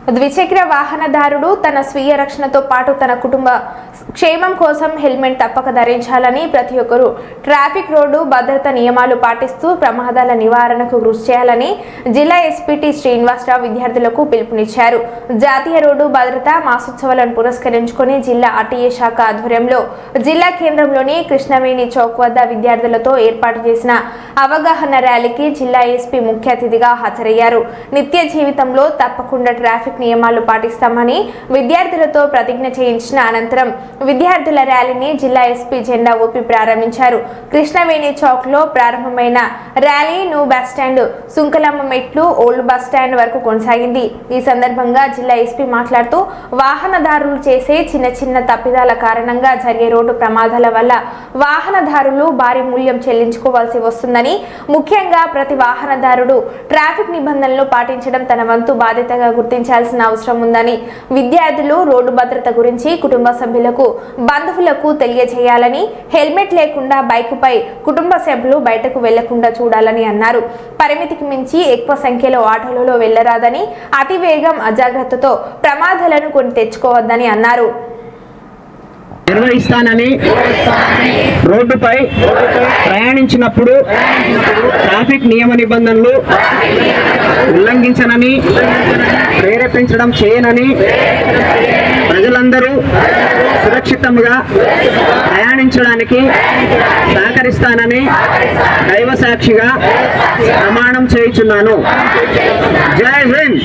ద్విచక్ర వాహనదారుడు తన స్వీయ రక్షణతో పాటు తన కుటుంబ క్షేమం కోసం హెల్మెట్ తప్పక ధరించాలని, ప్రతి ఒక్కరూ ట్రాఫిక్ రోడ్డు భద్రత నియమాలు పాటిస్తూ ప్రమాదాల నివారణకు కృషి చేయాలని జిల్లా ఎస్పీ టి శ్రీనివాసరావు విద్యార్థులకు పిలుపునిచ్చారు. జాతీయ రోడ్డు భద్రతా మాసోత్సవాలను పురస్కరించుకుని జిల్లా ఆర్టీఏ శాఖ ఆధ్వర్యంలో జిల్లా కేంద్రంలోని కృష్ణవేణి చౌక్ వద్ద విద్యార్థులతో ఏర్పాటు చేసిన అవగాహన ర్యాలీకి జిల్లా ఎస్పీ ముఖ్య అతిథిగా హాజరయ్యారు. నిత్య జీవితంలో తప్పకుండా ట్రాఫిక్ నియమాలు పాటిస్తామని విద్యార్థులతో ప్రతిజ్ఞ చేయించిన అనంతరం విద్యార్థుల ర్యాలీని జిల్లా ఎస్పీ జెండా ఊపి ప్రారంభించారు. కృష్ణవేణి చౌక్ లో ప్రారంభమైన ర్యాలీ న్యూ బస్టాండ్, సుంకలమ్మ మెట్లు, ఓల్డ్ బస్టాండ్ వరకు కొనసాగింది. ఈ సందర్భంగా జిల్లా ఎస్పీ మాట్లాడుతూ వాహనదారులు చేసే చిన్న చిన్న తప్పిదాల కారణంగా జరిగే రోడ్డు ప్రమాదాల వల్ల వాహనదారులు భారీ మూల్యం చెల్లించుకోవాల్సి వస్తుందని, ముఖ్యంగా ప్రతి వాహనదారుడు ట్రాఫిక్ నిబంధనలు పాటించడం తన వంతు బాధ్యతగా గుర్తించాల్సిన అవసరం ఉందని, విద్యార్థులు రోడ్డు భద్రత గురించి కుటుంబ సభ్యులకు, బంధువులకు తెలియజేయాలని, హెల్మెట్ లేకుండా బైకుపై కుటుంబ సభ్యులు బయటకు వెళ్లకుండా చూడాలని అన్నారు. పరిమితికి మించి ఎక్కువ సంఖ్యలో ఆటోలలో వెళ్లరాదని, అతి వేగం, అజాగ్రత్తతో ప్రమాదాలను కొని తెచ్చుకోవద్దని అన్నారు. నిర్వహిస్తానని, రోడ్డుపై ప్రయాణించినప్పుడు ట్రాఫిక్ నియమ నిబంధనలు ఉల్లంఘించనని, ప్రేరేపించడం చేయనని, ప్రజలందరూ సురక్షితంగా ప్రయాణించడానికి సహకరిస్తానని దైవ సాక్షిగా ప్రమాణం చేయుచున్నాను. జై హింద్.